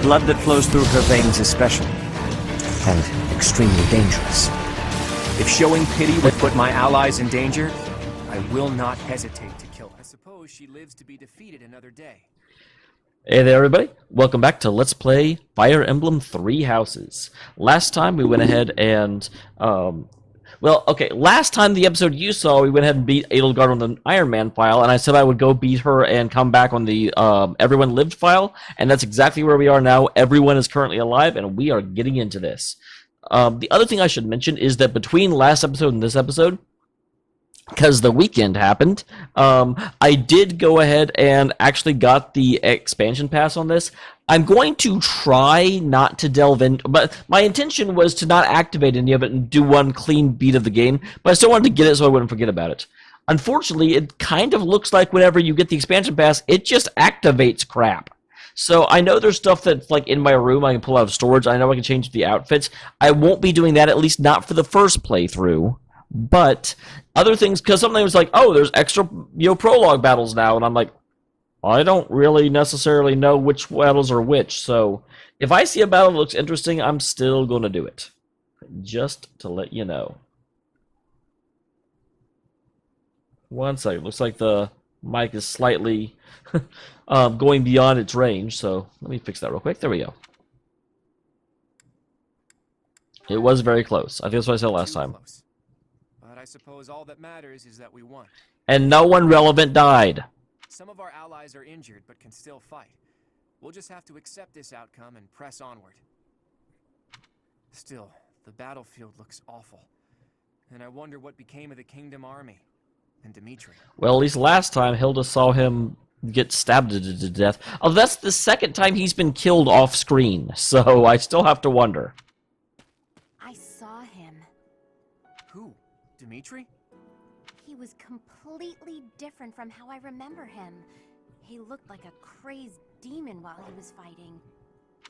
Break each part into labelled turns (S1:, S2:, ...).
S1: blood that flows through her veins is special, and extremely dangerous. If showing pity would put my allies in danger, I will not hesitate to kill her. I suppose she lives to be defeated another day.
S2: Hey there everybody, welcome back to Let's Play Fire Emblem Three Houses. Last time we went ahead and, last time the episode you saw, we went ahead and beat Edelgard on the Iron Man file, and I said I would go beat her and come back on the Everyone Lived file, and that's exactly where we are now. Everyone is currently alive, and we are getting into this. The other thing I should mention is that between last episode and this episode, because the weekend happened, I did go ahead and actually got the expansion pass on this. I'm going to try not to delve in, but my intention was to not activate any of it and do one clean beat of the game, but I still wanted to get it so I wouldn't forget about it. Unfortunately, it kind of looks like whenever you get the expansion pass, it just activates crap. So I know there's stuff that's like in my room I can pull out of storage. I know I can change the outfits. I won't be doing that, at least not for the first playthrough. But other things, because something was like, oh, there's extra, prologue battles now, and I'm like, I don't really necessarily know which battles are which, so if I see a battle that looks interesting, I'm still going to do it. Just to let you know. One second, looks like the mic is slightly going beyond its range, so let me fix that real quick. There we go. It was very close. I think that's what I said last time.
S3: I suppose all that matters is that we won.
S2: And no one relevant died.
S3: Some of our allies are injured, but can still fight. We'll just have to accept this outcome and press onward. Still, the battlefield looks awful. And I wonder what became of the Kingdom Army and Dimitri.
S2: Well, at least last time Hilda saw him get stabbed to death. Oh, that's the second time he's been killed off screen, so I still have to wonder.
S4: I saw him.
S3: Who? Dimitri?
S4: He was completely different from how I remember him. He looked like a crazed demon while he was fighting.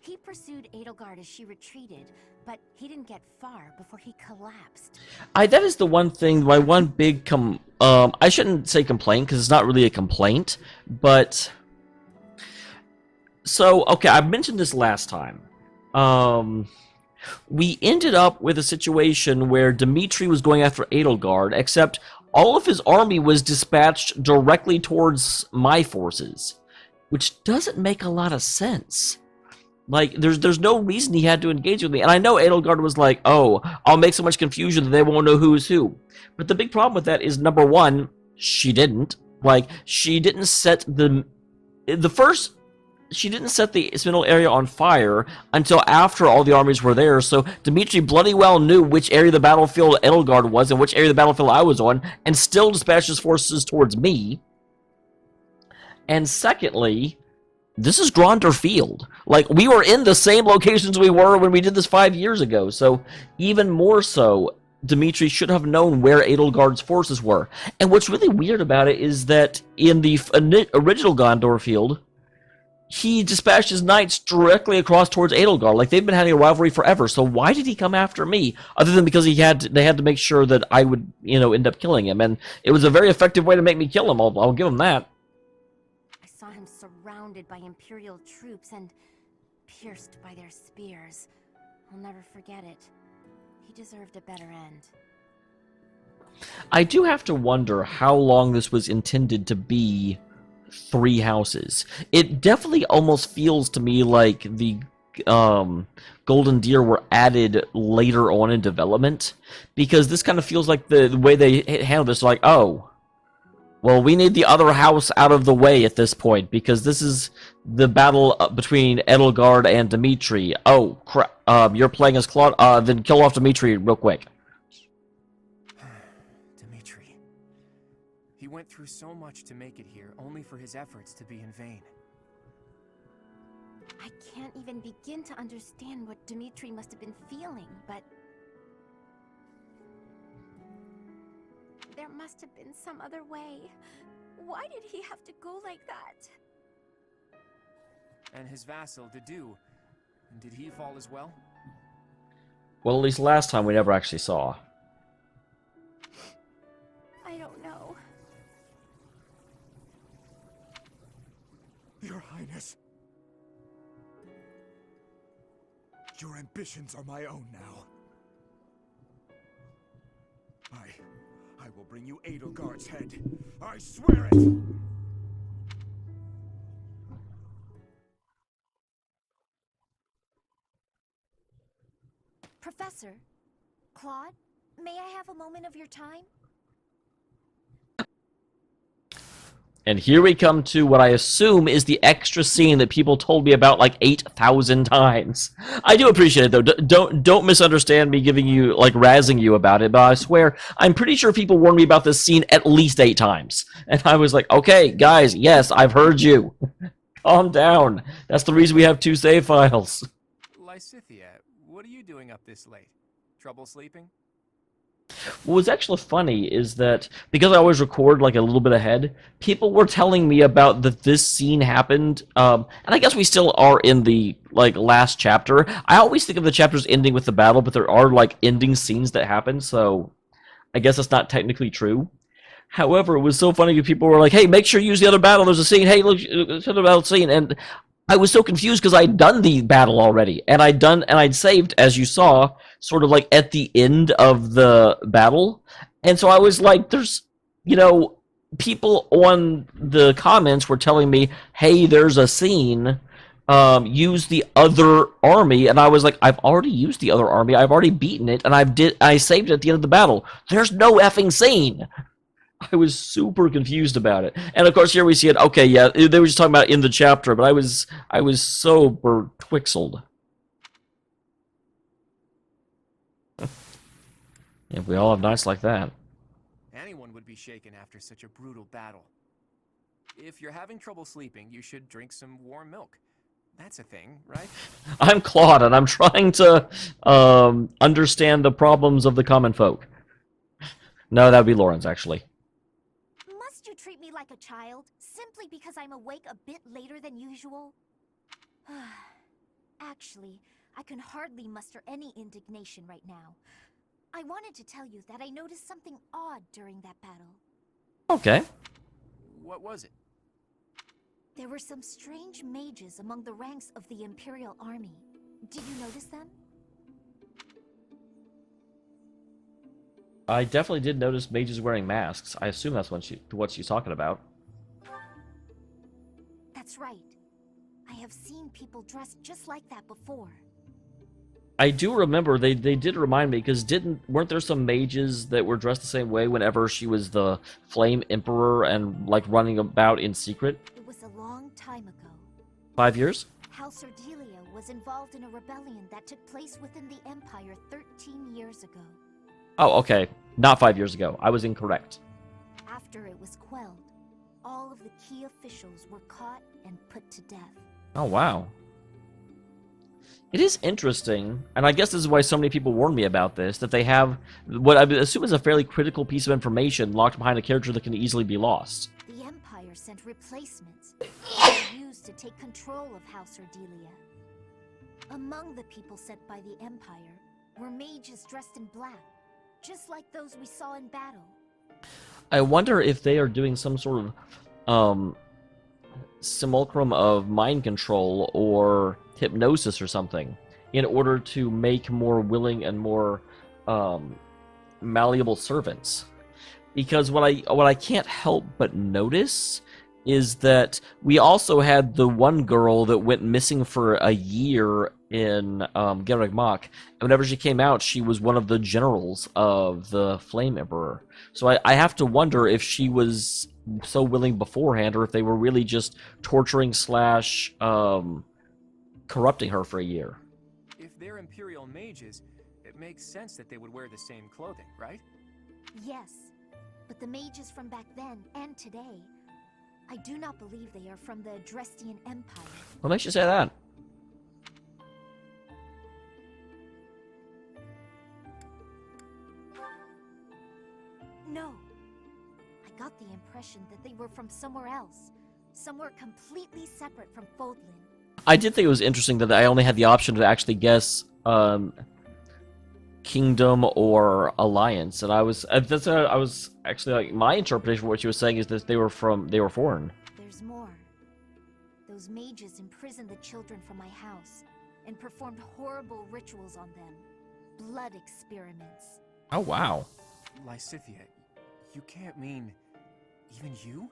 S4: He pursued Edelgard as she retreated, but he didn't get far before he collapsed.
S2: That is the one thing, my one big I shouldn't say complaint, because it's not really a complaint, but... So, okay, I mentioned this last time. We ended up with a situation where Dimitri was going after Edelgard, except all of his army was dispatched directly towards my forces, which doesn't make a lot of sense. Like, there's no reason he had to engage with me. And I know Edelgard was like, oh, I'll make so much confusion that they won't know who is who. But the big problem with that is, number one, she didn't. Like, she didn't set she didn't set the Spindle area on fire until after all the armies were there, so Dimitri bloody well knew which area of the battlefield Edelgard was and which area of the battlefield I was on, and still dispatched his forces towards me. And secondly, this is Grondor Field. Like, we were in the same locations we were when we did this 5 years ago, so even more so, Dimitri should have known where Edelgard's forces were. And what's really weird about it is that in the original Grondor Field, he dispatched his knights directly across towards Edelgard. Like, they've been having a rivalry forever, so why did he come after me? Other than because they had to make sure that I would, end up killing him. And it was a very effective way to make me kill him, I'll give him that.
S4: I saw him surrounded by Imperial troops and pierced by their spears. I'll never forget it. He deserved a better end.
S2: I do have to wonder how long this was intended to be 3 houses. It definitely almost feels to me like the Golden Deer were added later on in development, because this kind of feels like the way they handled this, like, oh, well, we need the other house out of the way at this point, because this is the battle between Edelgard and Dimitri. Oh, crap, you're playing as Claude, then kill off Dimitri real quick.
S3: Dimitri. He went through so much to make it here, only for his efforts to be in vain.
S4: I can't even begin to understand what Dimitri must have been feeling, but there must have been some other way. Why did he have to go like that?
S3: And his vassal, Dedu, did he fall as well?
S2: Well, at least last time we never actually saw.
S4: I don't know.
S5: Your Highness. Your ambitions are my own now. I will bring you Edelgard's head. I swear it!
S4: Professor, Claude, may I have a moment of your time?
S2: And here we come to what I assume is the extra scene that people told me about like 8,000 times. I do appreciate it though. Don't misunderstand me giving you like razzing you about it, but I swear I'm pretty sure people warned me about this scene at least 8 times. And I was like, okay, guys, yes, I've heard you. Calm down. That's the reason we have 2 save files.
S3: Lysithea, what are you doing up this late? Trouble sleeping?
S2: What was actually funny is that because I always record like a little bit ahead, people were telling me about that this scene happened, and I guess we still are in the like last chapter. I always think of the chapters ending with the battle, but there are like ending scenes that happen, so I guess that's not technically true. However, it was so funny because people were like, "Hey, make sure you use the other battle. There's a scene. Hey, look, it's the battle scene." And I was so confused because I'd done the battle already, and I'd saved, as you saw, sort of like at the end of the battle, and so I was like, "There's, people on the comments were telling me, hey, there's a scene. Use the other army," and I was like, "I've already used the other army. I've already beaten it, and I saved it at the end of the battle. There's no effing scene." I was super confused about it. And of course, here we see it. Okay, yeah, they were just talking about it in the chapter, but I was so betwixled. Yeah, we all have nights like that.
S3: Anyone would be shaken after such a brutal battle. If you're having trouble sleeping, you should drink some warm milk. That's a thing, right?
S2: I'm Claude, and I'm trying to understand the problems of the common folk. No, that would be Lauren's, actually.
S4: Must you treat me like a child, simply because I'm awake a bit later than usual? Actually, I can hardly muster any indignation right now. I wanted to tell you that I noticed something odd during that battle.
S2: Okay.
S3: What was it?
S4: There were some strange mages among the ranks of the Imperial Army. Did you notice them?
S2: I definitely did notice mages wearing masks. I assume that's what she's talking about.
S4: That's right. I have seen people dressed just like that before.
S2: I do remember they did remind me, because weren't there some mages that were dressed the same way whenever she was the Flame Emperor and like running about in secret?
S4: It was a long time ago.
S2: 5 years?
S4: House Ordelia was involved in a rebellion that took place within the Empire 13 years ago.
S2: Oh, okay. Not 5 years ago. I was incorrect.
S4: After it was quelled, all of the key officials were caught and put to death.
S2: Oh, wow. It is interesting, and I guess this is why so many people warned me about this, that they have what I assume is a fairly critical piece of information locked behind a character that can easily be lost.
S4: The Empire sent replacements used to take control of House Ordelia. Among the people sent by the Empire were mages dressed in black, just like those we saw in battle.
S2: I wonder if they are doing some sort of simulacrum of mind control or hypnosis or something in order to make more willing and more malleable servants. Because what I can't help but notice is that we also had the one girl that went missing for a year in Gerrig Mach, and whenever she came out, she was one of the generals of the Flame Emperor. So I have to wonder if she was so willing beforehand, or if they were really just torturing / corrupting her for a year.
S3: If they're Imperial mages, it makes sense that they would wear the same clothing, right?
S4: Yes, but the mages from back then and today, I do not believe they are from the Adrestian Empire.
S2: What makes you say that?
S4: No. I got the impression that they were from somewhere else. Somewhere completely separate from Fodlan.
S2: I did think it was interesting that I only had the option to actually guess kingdom or alliance, and I was actually like, my interpretation of what she was saying is that they were foreign.
S4: There's more. Those mages imprisoned the children from my house. and performed horrible rituals on them. Blood experiments.
S2: Oh, wow.
S3: Lysithea, you can't mean... even you?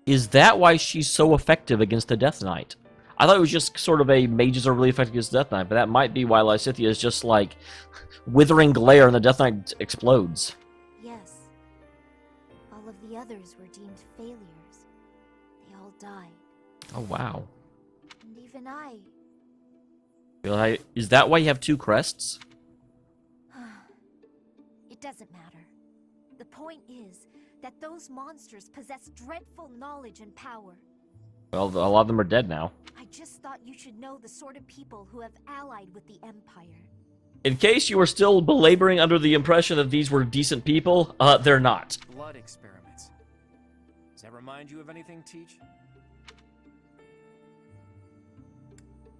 S2: Is that why she's so effective against the Death Knight? I thought it was just sort of a mages are really effective against Death Knight, but that might be why Lysithea is just like withering glare and the Death Knight explodes.
S4: Yes. All of the others were deemed failures. They all died.
S2: Oh, wow.
S4: And even I...
S2: Is that why you have 2 crests?
S4: It doesn't matter. The point is that those monsters possess dreadful knowledge and power.
S2: Well, a lot of them are dead now.
S4: I just thought you should know the sort of people who have allied with the Empire.
S2: In case you were still belaboring under the impression that these were decent people, they're not.
S3: Blood experiments. Does that remind you of anything, Teach?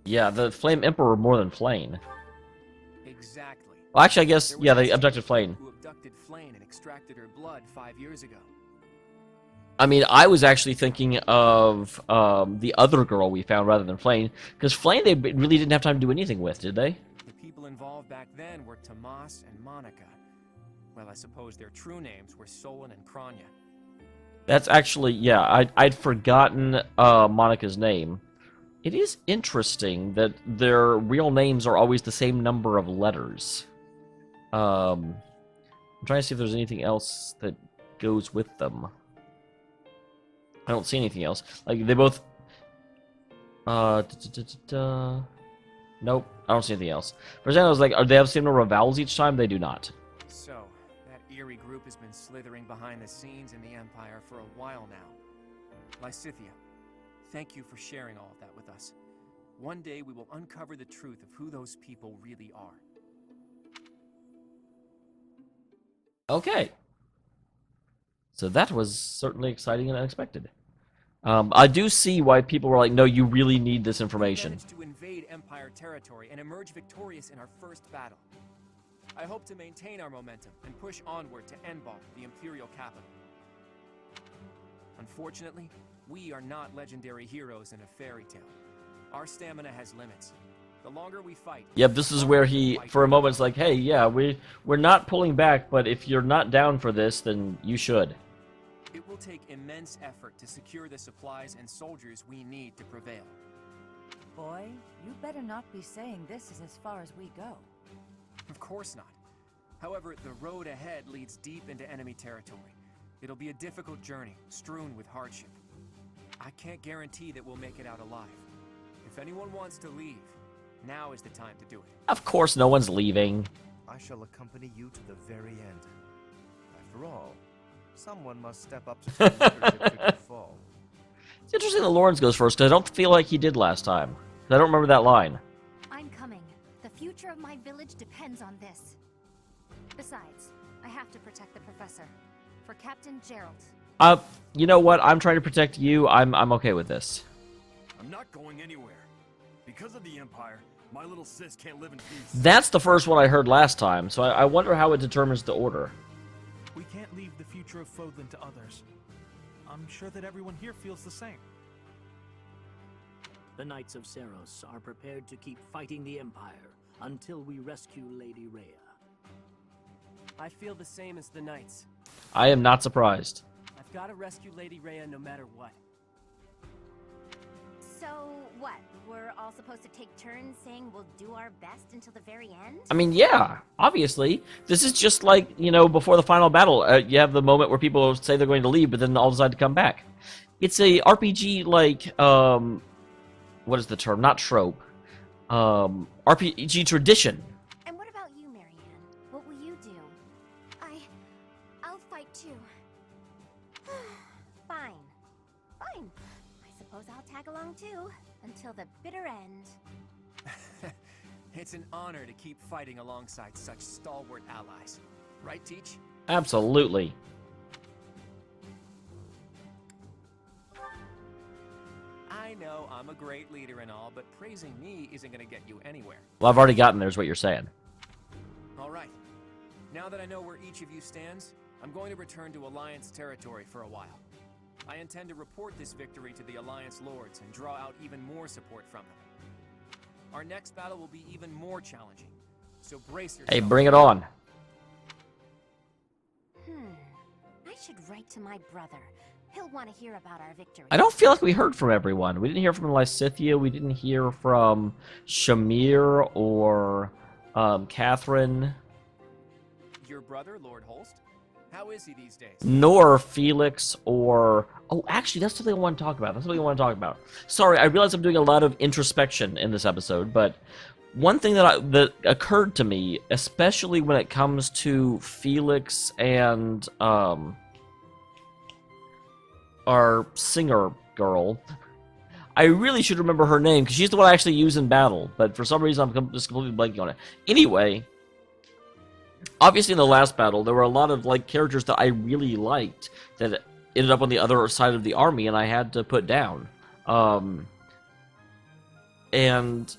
S2: Yeah, the Flame Emperor more than Flane.
S3: Exactly.
S2: Well, actually, I guess,
S3: There was
S2: yeah,
S3: this
S2: they abducted Flane.
S3: Who abducted Flane and extracted her blood 5 years ago.
S2: I mean, I was actually thinking of the other girl we found rather than Flane, because Flane they really didn't have time to do anything with, did they?
S3: The people involved back then were Tomas and Monica. Well, I suppose their true names were Solon and Kranya.
S2: That's actually, yeah, I'd forgotten Monica's name. It is interesting that their real names are always the same number of letters. I'm trying to see if there's anything else that goes with them. I don't see anything else. Like, they both... Nope, I don't see anything else. For example, I was like, are they have the same number of vowels each time? They do not.
S3: So, that eerie group has been slithering behind the scenes in the Empire for a while now. Lysithea, thank you for sharing all of that with us. One day we will uncover the truth of who those people really are.
S2: Okay. So that was certainly exciting and unexpected. I do see why people were like, no, you really need this
S3: We
S2: information.
S3: managed to invade Empire territory and emerge victorious in our first battle. I hope to maintain our momentum and push onward to Enbal, the Imperial capital. Unfortunately, we are not legendary heroes in a fairy tale. Our stamina has limits. The longer we fight...
S2: Yep, this is where he, for a moment, is like, hey, yeah, we're not pulling back, but if you're not down for this, then you should.
S3: It will take immense effort to secure the supplies and soldiers we need to prevail.
S6: Boy, you better not be saying this is as far as we go.
S3: Of course not. However, the road ahead leads deep into enemy territory. It'll be a difficult journey, strewn with hardship. I can't guarantee that we'll make it out alive. If anyone wants to leave, now is the time to do it.
S2: Of course, no one's leaving.
S7: I shall accompany you to the very end. After all, someone must step up to take leadership should you fall.
S2: It's interesting that Lawrence goes first, because I don't feel like he did last time. 'Cause I don't remember that line.
S4: I'm coming. The future of my village depends on this. Besides, I have to protect the professor. For Captain Gerald.
S2: You know what? I'm trying to protect you. I'm okay with this.
S5: I'm not going anywhere. Because of the Empire, my little sis can't live in peace.
S2: That's the first one I heard last time, so I wonder how it determines the order.
S8: We can't leave the future of Fodlan to others. I'm sure that everyone here feels the same.
S9: The Knights of Seros are prepared to keep fighting the Empire until we rescue Lady Rhea.
S10: I feel the same as the Knights.
S2: I am not surprised.
S10: I've got to rescue Lady Rhea no matter what.
S4: So, what? We're all supposed to take turns saying we'll do our best until the very end?
S2: I mean, yeah, obviously. This is just like, you know, before the final battle. You have the moment where people say they're going to leave, but then all decide to come back. It's a RPG, like, what is the term? Not trope. RPG tradition.
S4: And what about you, Marianne? What will you do? I'll fight too. Fine. Fine. I suppose I'll tag along too, until the bitter end.
S3: It's an honor to keep fighting alongside such stalwart allies. Right, Teach?
S2: Absolutely.
S3: I know I'm a great leader and all, but praising me isn't going to get you anywhere.
S2: Well, I've already gotten there, is what you're saying.
S3: All right. Now that I know where each of you stands, I'm going to return to Alliance territory for a while. I intend to report this victory to the Alliance Lords and draw out even more support from them. Our next battle will be even more challenging. So brace yourself.
S2: Hey, bring it on.
S4: I should write to my brother. He'll want to hear about our victory.
S2: I don't feel like we heard from everyone. We didn't hear from Lysithea. We didn't hear from Shamir or Catherine.
S3: Your brother, Lord Holst? How is he these days?
S2: Nor Felix or... Oh, actually, that's something I want to talk about. Sorry, I realize I'm doing a lot of introspection in this episode, but one thing that occurred to me, especially when it comes to Felix and our singer girl, I really should remember her name, because she's the one I actually use in battle, but for some reason I'm just completely blanking on it. Anyway, obviously in the last battle, there were a lot of characters that I really liked that ended up on the other side of the army, and I had to put down. And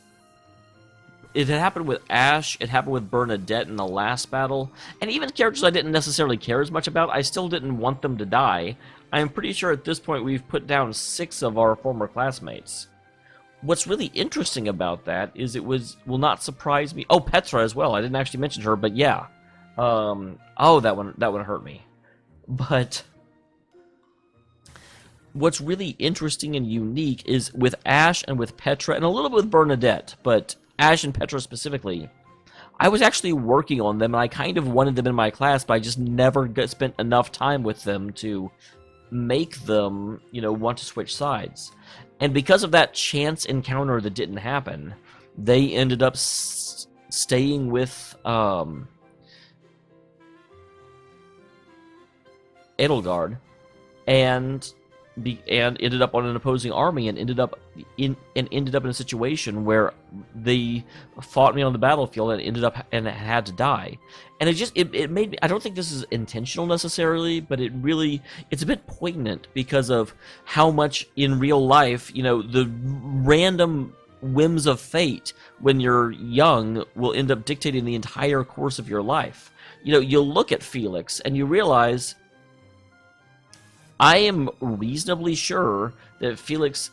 S2: it had happened with Ash, it happened with Bernadette in the last battle, and even characters I didn't necessarily care as much about, I still didn't want them to die. I'm pretty sure at this point we've put down 6 of our former classmates. What's really interesting about that is it will not surprise me. Oh, Petra as well. I didn't actually mention her, but yeah. Oh, that one hurt me. But what's really interesting and unique is with Ash and with Petra, and a little bit with Bernadette, but Ash and Petra specifically, I was actually working on them, and I kind of wanted them in my class, but I just never spent enough time with them to make them, want to switch sides. And because of that chance encounter that didn't happen, they ended up staying with Edelgard, and ended up on an opposing army, and ended up in a situation where they fought me on the battlefield and ended up and had to die. And it made me, I don't think this is intentional necessarily, but it's a bit poignant because of how much in real life, the random whims of fate when you're young will end up dictating the entire course of your life. You'll look at Felix and you realize, I am reasonably sure that Felix,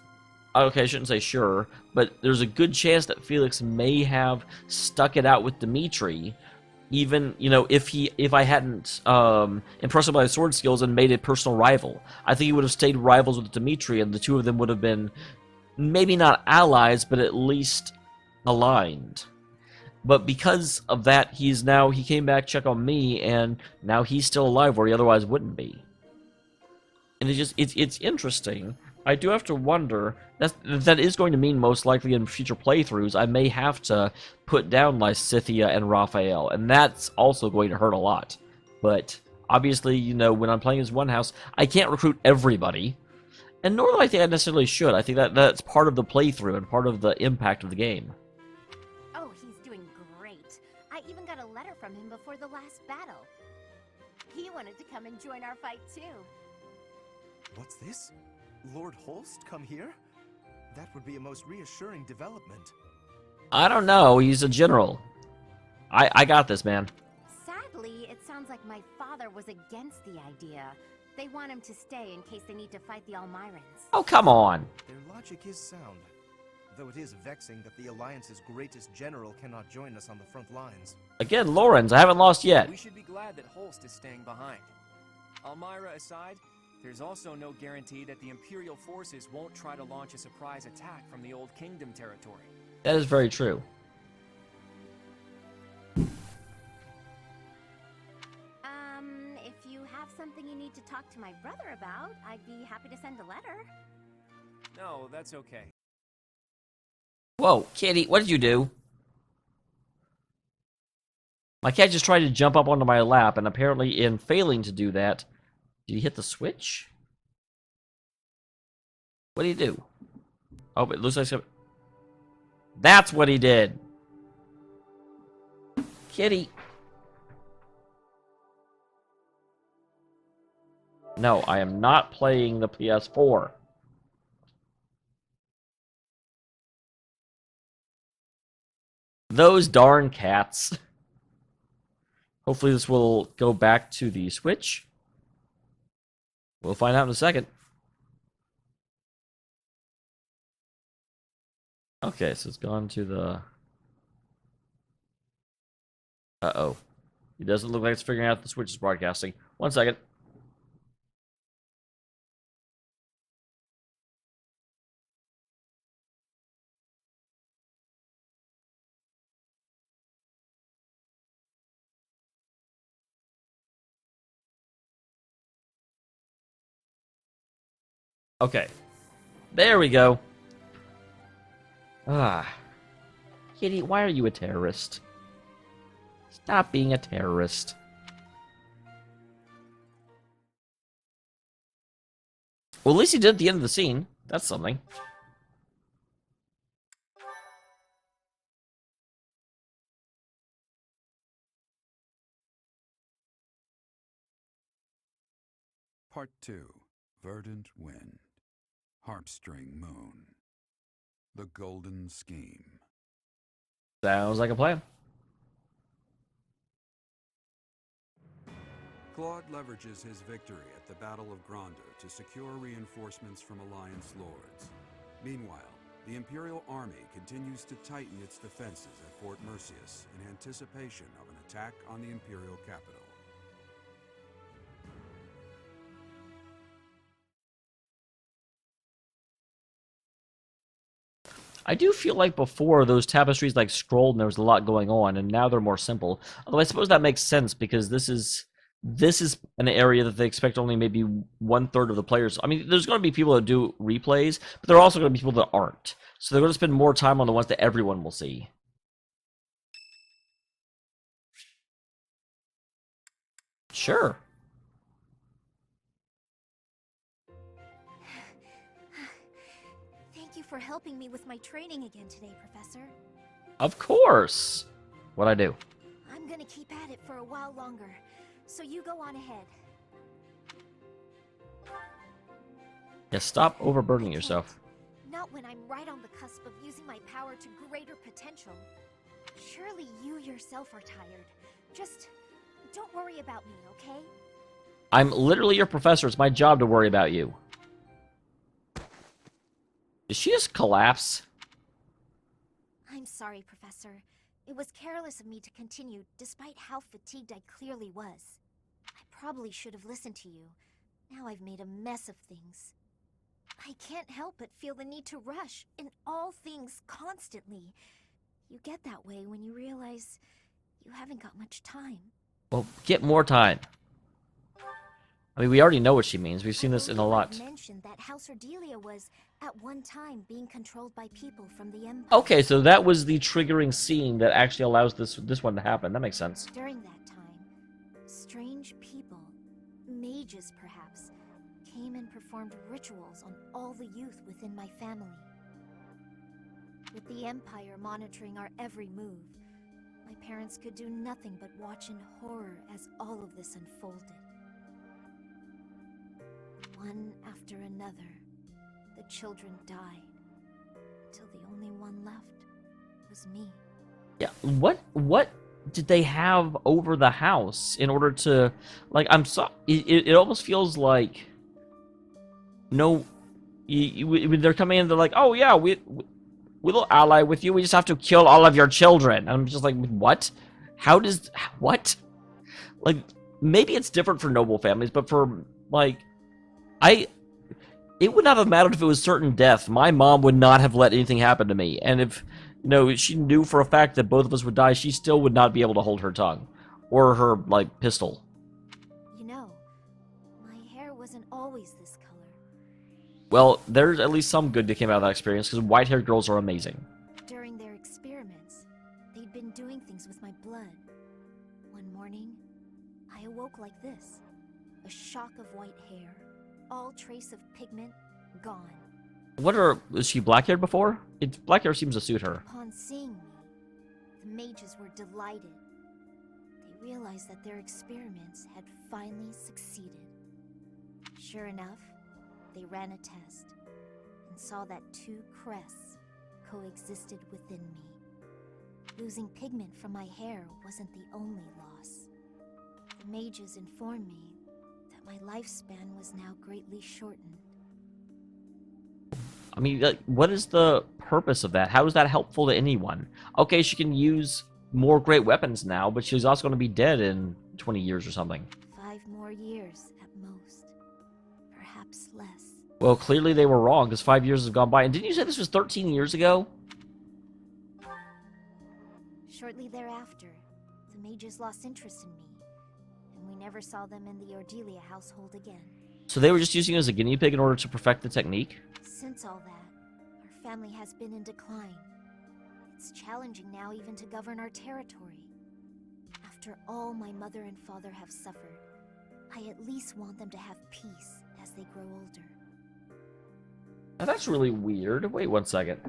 S2: okay, I shouldn't say sure, but there's a good chance that Felix may have stuck it out with Dimitri, even, if I hadn't impressed him by his sword skills and made a personal rival. I think he would have stayed rivals with Dimitri, and the two of them would have been maybe not allies, but at least aligned. But because of that, he came back to check on me, and now he's still alive where he otherwise wouldn't be. And it's interesting. I do have to wonder, that is going to mean most likely in future playthroughs, I may have to put down Lysithea and Raphael, and that's also going to hurt a lot. But obviously, when I'm playing as one house, I can't recruit everybody, and nor do I think I necessarily should. I think that's part of the playthrough and part of the impact of the game.
S4: Oh, he's doing great. I even got a letter from him before the last battle. He wanted to come and join our fight too.
S7: What's this? Lord Holst come here? That would be a most reassuring development.
S2: I don't know. He's a general. I got this, man.
S4: Sadly, it sounds like my father was against the idea. They want him to stay in case they need to fight the Almirans.
S2: Oh, come on.
S7: Their logic is sound, though it is vexing that the Alliance's greatest general cannot join us on the front lines.
S2: Again, Lorenz, I haven't lost yet.
S3: We should be glad that Holst is staying behind. Almira aside, there's also no guarantee that the Imperial forces won't try to launch a surprise attack from the Old Kingdom territory.
S2: That is very true.
S4: If you have something you need to talk to my brother about, I'd be happy to send a letter.
S3: No, that's okay.
S2: Whoa, kitty, what did you do? My cat just tried to jump up onto my lap, and apparently in failing to do that, did he hit the switch? What did he do? Oh, it looks like some... That's what he did! Kitty! No, I am not playing the PS4. Those darn cats. Hopefully this will go back to the Switch. We'll find out in a second. Okay, so it's gone to the... Uh-oh. It doesn't look like it's figuring out the Switch is broadcasting. 1 second. Okay. There we go. Ah. Kitty, why are you a terrorist? Stop being a terrorist. Well, at least he did at the end of the scene. That's something.
S11: Part 2. Verdant Wind. Harpstring Moon. The Golden Scheme.
S2: Sounds like a plan.
S11: Claude leverages his victory at the Battle of Grondor to secure reinforcements from Alliance lords. Meanwhile, the Imperial Army continues to tighten its defenses at Fort Mercius in anticipation of an attack on the Imperial capital.
S2: I do feel like before those tapestries like scrolled and there was a lot going on, and now they're more simple. Although I suppose that makes sense because this is an area that they expect only maybe 1/3 of the players. I mean, there's going to be people that do replays, but there are also going to be people that aren't. So they're going to spend more time on the ones that everyone will see. Sure.
S4: Thank you for helping me with my training again today, Professor.
S2: Of course. What'd I do?
S4: I'm gonna keep at it for a while longer, so you go on ahead.
S2: Yeah, stop overburdening yourself.
S4: Not when I'm right on the cusp of using my power to greater potential. Surely you yourself are tired. Just don't worry about me, okay?
S2: I'm literally your professor. It's my job to worry about you. Did she just collapse?
S4: I'm sorry, Professor. It was careless of me to continue, despite how fatigued I clearly was. I probably should have listened to you. Now I've made a mess of things. I can't help but feel the need to rush in all things constantly. You get that way when you realize you haven't got much time.
S2: Well, get more time. I mean, we already know what she means. We've seen this in a lot.
S4: I mentioned that House Ordelia was, at one time, being controlled by people from the Empire.
S2: Okay, so that was the triggering scene that actually allows this one to happen. That makes sense.
S4: During that time, strange people, mages perhaps, came and performed rituals on all the youth within my family. With the Empire monitoring our every move, my parents could do nothing but watch in horror as all of this unfolded. One after another, the children died, until the only one left was me.
S2: Yeah, what did they have over the house in order to, like, it almost feels like, no, when they're coming in, they're like, oh yeah, we'll ally with you, we just have to kill all of your children. And I'm just like, what? What? Like, maybe it's different for noble families, but for, like, it would not have mattered if it was certain death. My mom would not have let anything happen to me. And if, she knew for a fact that both of us would die, she still would not be able to hold her tongue. Or her, like, pistol.
S4: My hair wasn't always this color.
S2: Well, there's at least some good that came out of that experience, because white-haired girls are amazing.
S4: During their experiments, they'd been doing things with my blood. One morning, I awoke like this. A shock of white hair. All trace of pigment gone.
S2: Was she black-haired before? Black hair seems to suit her.
S4: Upon seeing me, the mages were delighted. They realized that their experiments had finally succeeded. Sure enough, they ran a test and saw that 2 crests coexisted within me. Losing pigment from my hair wasn't the only loss. The mages informed me my lifespan was now greatly shortened.
S2: I mean, like, what is the purpose of that? How is that helpful to anyone? Okay, she can use more great weapons now, but she's also going to be dead in 20 years or something.
S4: 5 more years at most. Perhaps less.
S2: Well, clearly they were wrong, because 5 years have gone by. And didn't you say this was 13 years ago?
S4: Shortly thereafter, the mages lost interest in me, and we never saw them in the Ordelia household again.
S2: So they were just using you as a guinea pig in order to perfect the technique?
S4: Since all that, our family has been in decline. It's challenging now even to govern our territory. After all my mother and father have suffered, I at least want them to have peace as they grow older.
S2: Now that's really weird. Wait 1 second.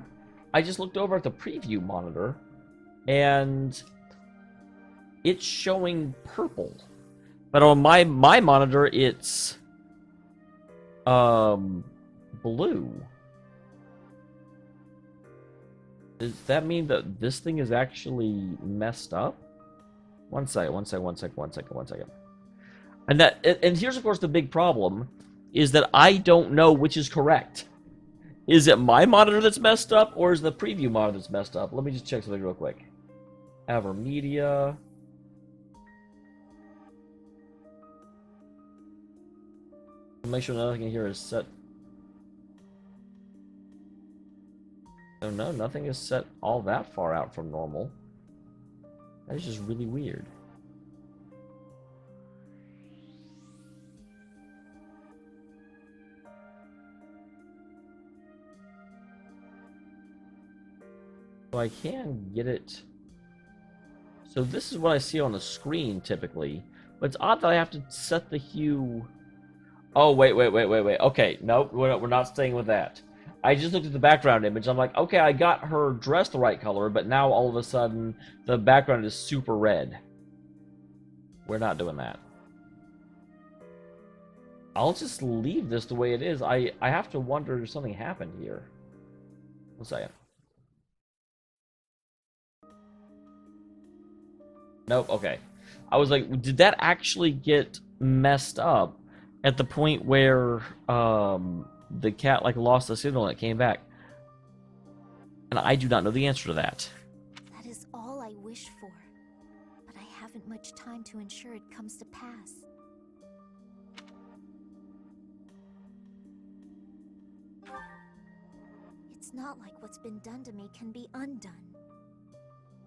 S2: I just looked over at the preview monitor, and it's showing purple. But on my monitor, it's blue. Does that mean that this thing is actually messed up? 1 second. And here's of course the big problem is that I don't know which is correct. Is it my monitor that's messed up, or is the preview monitor that's messed up? Let me just check something real quick. Avermedia. Make sure nothing in here is set. Oh no, nothing is set all that far out from normal. That is just really weird. So I can get it. So this is what I see on the screen typically, but it's odd that I have to set the hue. Oh, wait. Okay, nope, we're not staying with that. I just looked at the background image. I'm like, okay, I got her dressed the right color, but now all of a sudden the background is super red. We're not doing that. I'll just leave this the way it is. I have to wonder if something happened here. 1 second. Nope, okay. I was like, did that actually get messed up at the point where the cat like lost the signal and it came back? And I do not know the answer to that.
S4: That is all I wish for, but I haven't much time to ensure it comes to pass. It's not like what's been done to me can be undone.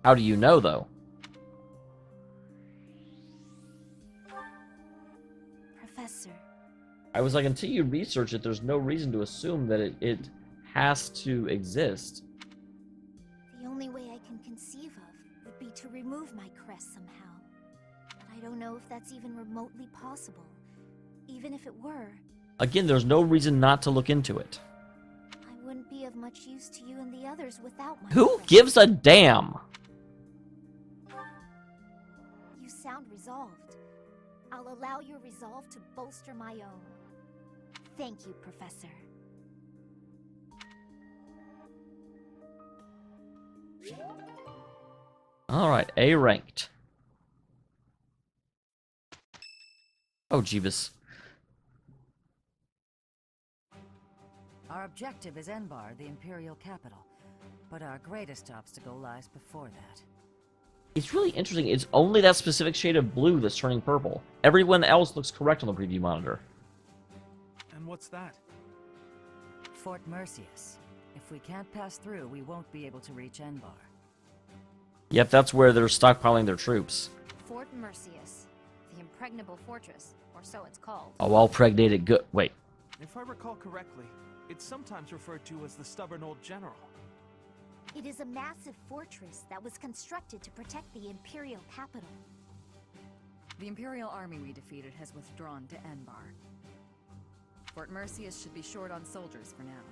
S2: How do you know, though?
S4: Professor.
S2: I was like, until you research it, there's no reason to assume that it has to exist.
S4: The only way I can conceive of would be to remove my crest somehow. But I don't know if that's even remotely possible. Even if it were...
S2: Again, there's no reason not to look into it.
S4: I wouldn't be of much use to you and the others without my
S2: Who
S4: crest.
S2: gives a damn?
S4: You sound resolved. I'll allow your resolve to bolster my own. Thank you, Professor.
S2: Alright, A ranked. Oh, Jeebus.
S6: Our objective is Enbar, the Imperial capital, but our greatest obstacle lies before that.
S2: It's really interesting. It's only that specific shade of blue that's turning purple. Everyone else looks correct on the preview monitor.
S8: And what's that?
S6: Fort Mercius. If we can't pass through, we won't be able to reach Enbar.
S2: Yep, that's where they're stockpiling their troops.
S12: Fort Mercius, the impregnable fortress, or so it's called.
S2: Oh, all pregnated good. Wait.
S8: If I recall correctly, it's sometimes referred to as the Stubborn Old General.
S4: It is a massive fortress that was constructed to protect the Imperial capital.
S13: The Imperial army we defeated has withdrawn to Enbar. Fort Mercius should be short on soldiers for now.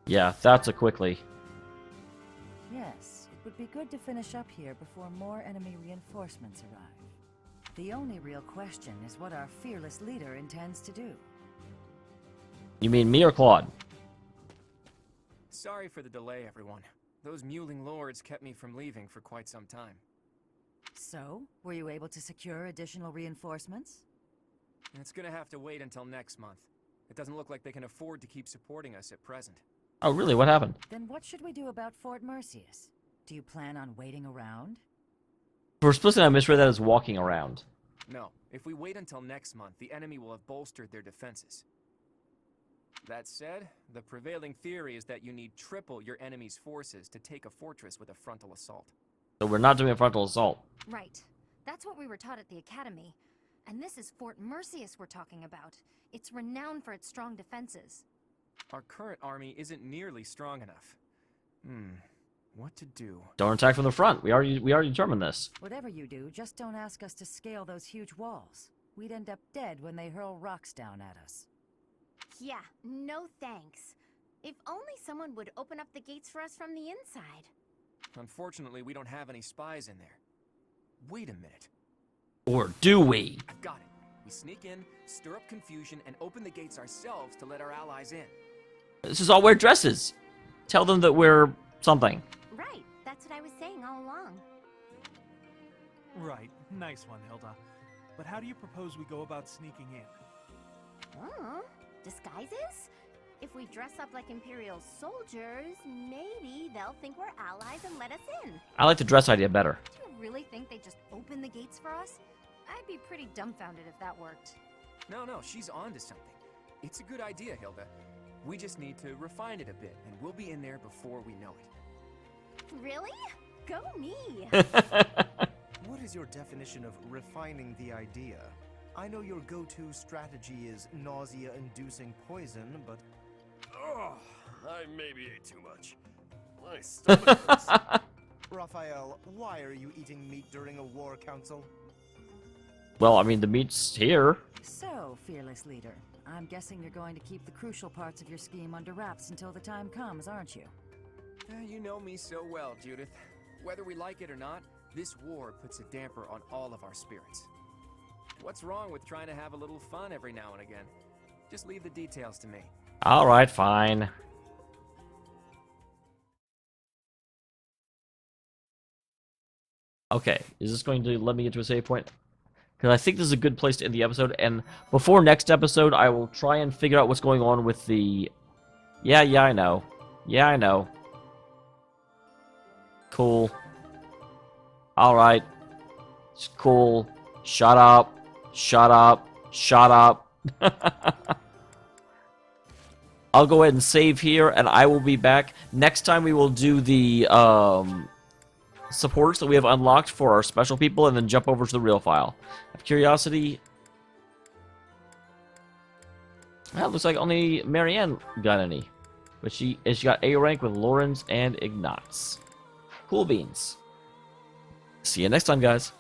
S2: Yeah, that's a quickly.
S6: Yes, it would be good to finish up here before more enemy reinforcements arrive. The only real question is what our fearless leader intends to do.
S2: You mean me or Claude?
S3: Sorry for the delay, everyone. Those mewling lords kept me from leaving for quite some time.
S6: So, were you able to secure additional reinforcements?
S3: It's gonna have to wait until next month. It doesn't look like they can afford to keep supporting us at present.
S2: Oh, really? What happened?
S6: Then what should we do about Fort Mercius? Do you plan on waiting around?
S2: For explicit, I misread that as walking around.
S3: No, if we wait until next month, the enemy will have bolstered their defenses. That said, the prevailing theory is that you need triple your enemy's forces to take a fortress with a frontal assault.
S2: So we're not doing a frontal assault.
S12: Right. That's what we were taught at the academy. And this is Fort Mercius we're talking about. It's renowned for its strong defenses.
S3: Our current army isn't nearly strong enough. What to do?
S2: Don't attack from the front. We already determined this.
S6: Whatever you do, just don't ask us to scale those huge walls. We'd end up dead when they hurl rocks down at us.
S4: Yeah, no thanks. If only someone would open up the gates for us from the inside.
S3: Unfortunately, we don't have any spies in there. Wait a minute.
S2: Or do we?
S3: I've got it. We sneak in, stir up confusion, and open the gates ourselves to let our allies in.
S2: This is all wear dresses. Tell them that we're something.
S4: Right, that's what I was saying all along.
S8: Right. Nice one, Hilda. But how do you propose we go about sneaking in?
S4: Oh, disguises? If we dress up like Imperial soldiers, maybe they'll think we're allies and let us in.
S2: I like the dress idea better.
S12: Do you really think they just open the gates for us? I'd be pretty dumbfounded if that worked.
S3: No, she's onto something. It's a good idea, Hilda. We just need to refine it a bit, and we'll be in there before we know it.
S4: Really? Go me!
S7: What is your definition of refining the idea? I know your go-to strategy is nausea-inducing poison, but...
S5: Oh, I maybe ate too much. My stomach hurts.
S7: Raphael, why are you eating meat during a war council?
S2: Well, I mean, the meat's here.
S6: So, fearless leader, I'm guessing you're going to keep the crucial parts of your scheme under wraps until the time comes, aren't you?
S3: You know me so well, Judith. Whether we like it or not, this war puts a damper on all of our spirits. What's wrong with trying to have a little fun every now and again? Just leave the details to me.
S2: All right, fine. Okay, is this going to let me get to a save point? Because I think this is a good place to end the episode, and before next episode, I will try and figure out what's going on with the... Yeah, I know. Yeah, I know. Cool. Alright. It's cool. Shut up. Shut up. Shut up. I'll go ahead and save here, and I will be back. Next time we will do the supports that we have unlocked for our special people, and then jump over to the real file. Out of curiosity... Well, it looks like only Marianne got any. But she got A rank with Lawrence and Ignatz. Cool beans. See you next time, guys.